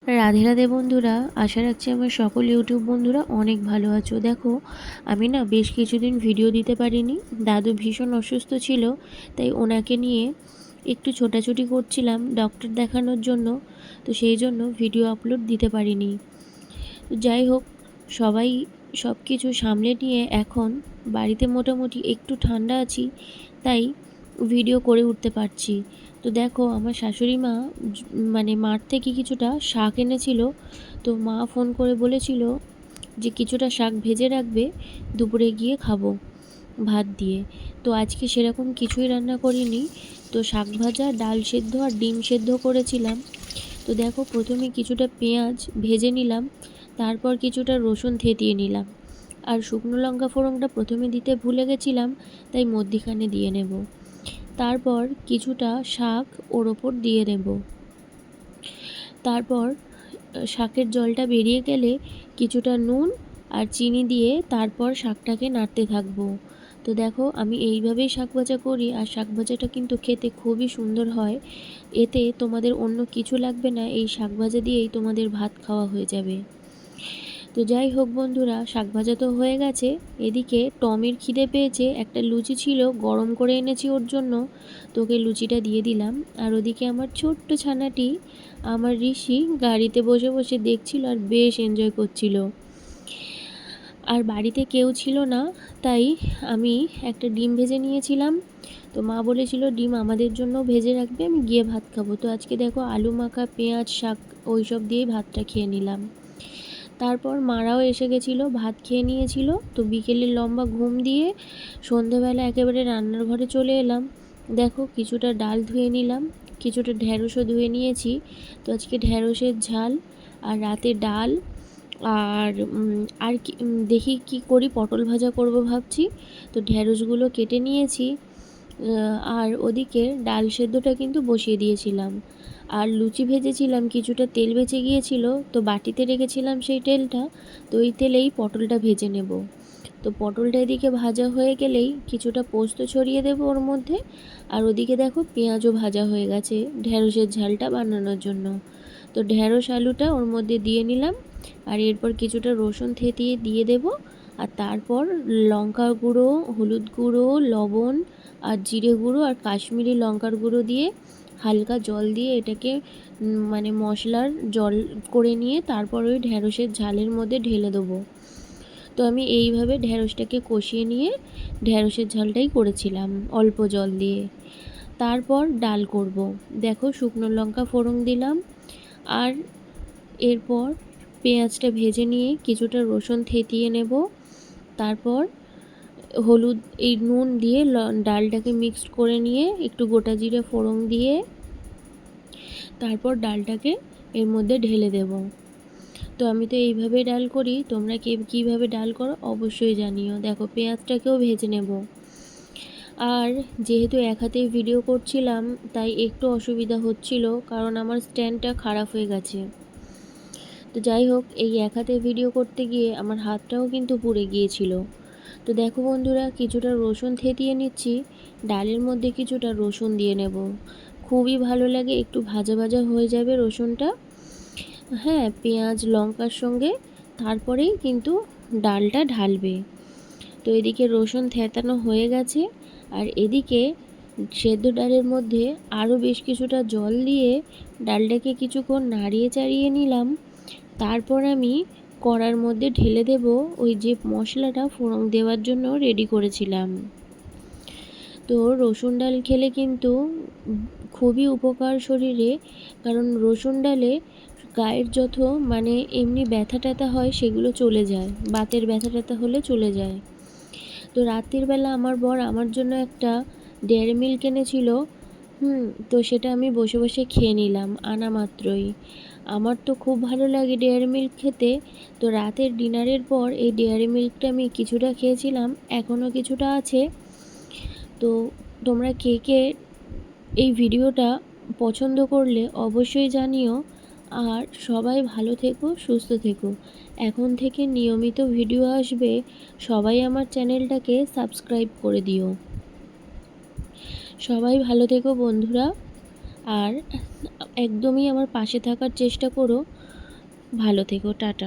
রাধে রাধে বন্ধুরা, আশা রাখছি আমার সকল ইউটিউব বন্ধুরা অনেক ভালো আছো। দেখো, আমি না বেশ কিছুদিন ভিডিও দিতে পারিনি। দাদু ভীষণ অসুস্থ ছিল, তাই ওনাকে নিয়ে একটু ছোটাছুটি করছিলাম ডক্টর দেখানোর জন্য। তো সেই জন্য ভিডিও আপলোড দিতে পারিনি। তো যাই হোক, সবাই সব কিছু সামলে নিয়ে এখন বাড়িতে মোটামুটি একটু ঠান্ডা আছি, তাই ভিডিও করে উঠতে পারছি। তো দেখো, আমার শাশুড়ি মা মানে মাঠ থেকে কিছুটা শাক এনেছিল। তো মা ফোন করে বলেছিল যে কিছুটা শাক ভেজে রাখবে, দুপুরে গিয়ে খাবো ভাত দিয়ে। তো আজকে সেরকম কিছুই রান্না করিনি। তো শাক ভাজা, ডাল সেদ্ধ আর ডিম সেদ্ধ করেছিলাম। তো দেখো, প্রথমে কিছুটা পেঁয়াজ ভেজে নিলাম, তারপর কিছুটা রসুন থেতিয়ে নিলাম, আর শুকনো লঙ্কা ফোড়নটা প্রথমে দিতে ভুলে গেছিলাম, তাই মধ্যিখানে দিয়ে নেব। তারপর কিছুটা শাক ওর ওপর দিয়ে নেব। তারপর শাকের জলটা বেরিয়ে গেলে কিছুটা নুন আর চিনি দিয়ে তারপর শাকটাকে নাড়তে থাকবো। তো দেখো, আমি এইভাবেই শাক ভাজা করি, আর শাক ভাজাটা কিন্তু খেতে খুবই সুন্দর হয়। এতে তোমাদের অন্য কিছু লাগবে না, এই শাক ভাজা দিয়েই তোমাদের ভাত খাওয়া হয়ে যাবে। তো যাই হোক বন্ধুরা, শাক ভাজা তো হয়ে গেছে। এদিকে টমির খিদে পেয়েছে, একটা লুচি ছিল গরম করে এনেছি ওর জন্য, তোকে লুচিটা দিয়ে দিলাম। আর ওদিকে আমার ছোট্ট ছানাটি, আমার ঋষি, গাড়িতে বসে বসে দেখছিল আর বেশ এনজয় করছিল। আর বাড়িতে কেউ ছিল না, তাই আমি একটা ডিম ভেজে নিয়েছিলাম। তো মা বলেছিল ডিম আমাদের জন্য ভেজে রাখবে, আমি গিয়ে ভাত খাবো। তো আজকে দেখো, আলু মাখা, পেঁয়াজ, শাক ওই সব দিয়েই ভাতটা খেয়ে নিলাম। তারপর মারাও এসে গেছিলো, ভাত খেয়ে নিয়েছিল। তো বিকেলের লম্বা ঘুম দিয়ে সন্ধেবেলা একেবারে রান্নার ঘরে চলে এলাম। দেখো, কিছুটা ডাল ধুয়ে নিলাম, কিছুটা ঢ্যাঁড়সও ধুয়ে নিয়েছি। তো আজকে ঢ্যাঁড়সের ঝাল, আর রাতে ডাল, আর আর কি দেখি কি করি, পটল ভাজা করব ভাবছি। তো ঢ্যাঁড়সগুলো কেটে নিয়েছি। আর ওদিকে ডাল সেদ্ধটা কিন্তু বসিয়ে দিয়েছিলাম। আর লুচি ভেজেছিলাম, কিছুটা তেল বেঁচে গিয়েছিল, তো বাটিতে রেখেছিলাম সেই তেলটা। তো ওই তেলেই পটলটা ভেজে নেব। তো পটলটা এদিকে ভাজা হয়ে গেলেই কিছুটা পোস্ত ছড়িয়ে দেবো ওর মধ্যে। আর ওদিকে দেখো, পেঁয়াজও ভাজা হয়ে গেছে ঢ্যাঁড়সের ঝালটা বানানোর জন্য। তো ঢ্যাঁড়স আলুটা ওর মধ্যে দিয়ে নিলাম, আর এরপর কিছুটা রসুন থেতিয়ে দিয়ে দেব। আর তারপর লঙ্কার গুঁড়ো, হলুদ গুঁড়ো, লবণ আর জিরে গুঁড়ো আর কাশ্মীরি লঙ্কার গুঁড়ো দিয়ে হালকা জল দিয়ে এটাকে মানে মশলার জল করে নিয়ে তারপর ওই ঢ্যাঁড়সের ঝালের মধ্যে ঢেলে দেবো। তো আমি এইভাবে ঢ্যাঁড়সটাকে কষিয়ে নিয়ে ঢ্যাঁড়সের ঝালটাই করেছিলাম অল্প জল দিয়ে। তারপর ডাল করব। দেখো, শুকনো লঙ্কা ফোড়ন দিলাম, আর এরপর পেঁয়াজটা ভেজে নিয়ে কিছুটা রসুন থেতিয়ে নেব। তারপর হলুদ, এই নুন দিয়ে ডালটাকে মিক্সড করে নিয়ে একটু গোটা জিরে ফোড়ন দিয়ে তারপর ডালটাকে এর মধ্যে ঢেলে দেব। তো আমি তো এইভাবেই ডাল করি, তোমরা কে কীভাবে ডাল করো অবশ্যই জানিও। দেখো, পেঁয়াজটাকেও ভেজে নেব। আর যেহেতু এক হাতেই ভিডিও করছিলাম, তাই একটু অসুবিধা হচ্ছিল, কারণ আমার স্ট্যান্ডটা খারাপ হয়ে গেছে। তো যাই হোক, এই এক হাতে ভিডিও করতে গিয়ে আমার হাতটাও কিন্তু পুড়ে গিয়েছিল। তো দেখো বন্ধুরা, কিছুটা রসুন থেতিয়ে নিচ্ছি, ডালের মধ্যে কিছুটা রসুন দিয়ে নেব। খুবই ভালো লাগে, একটু ভাজা ভাজা হয়ে যাবে রসুনটা, হ্যাঁ, পেঁয়াজ লঙ্কার সঙ্গে, তারপরেই কিন্তু ডালটা ঢালবে। তো এদিকে রসুন থেতানো হয়ে গেছে, আর এদিকে সেদ্ধ ডালের মধ্যে আরও বেশ কিছুটা জল দিয়ে ডালটাকে কিছুক্ষণ নাড়িয়ে চাড়িয়ে নিলাম। তারপর আমি কড়ার মধ্যে ঢেলে দেব ওই যে মশলাটা ফোড়ন দেওয়ার জন্য রেডি করেছিলাম। তো রসুন ডাল খেলে কিন্তু খুবই উপকার শরীরে, কারণ রসুন ডালে গায়ের যত মানে এমনি ব্যথা ট্যাথা হয় সেগুলো চলে যায়, বাতের ব্যথা ট্যাথা হলে চলে যায়। তো রাত্রির বেলা আমার বর আমার জন্য একটা ডেয়ারি মিল্ক এনেছিল। তো সেটা আমি বসে বসে খেয়ে নিলাম আনা মাত্রই। আমার তো খুব ভালো লাগে ডেয়ারি মিল্ক খেতে। তো রাতের ডিনারের পর এই ডেয়ারি মিল্কটা আমি কিছুটা খেয়েছিলাম, এখনও কিছুটা আছে। তো তোমরা কে কে এই ভিডিওটা পছন্দ করলে অবশ্যই জানিও। আর সবাই ভালো থেকো, সুস্থ থেকো। এখন থেকে নিয়মিত ভিডিও আসবে, সবাই আমার চ্যানেলটাকে সাবস্ক্রাইব করে দিও। সবাই ভালো থেকো বন্ধুরা। আর একদমই আমার পাশে থাকার চেষ্টা করো। ভালো থেকো, টাটা।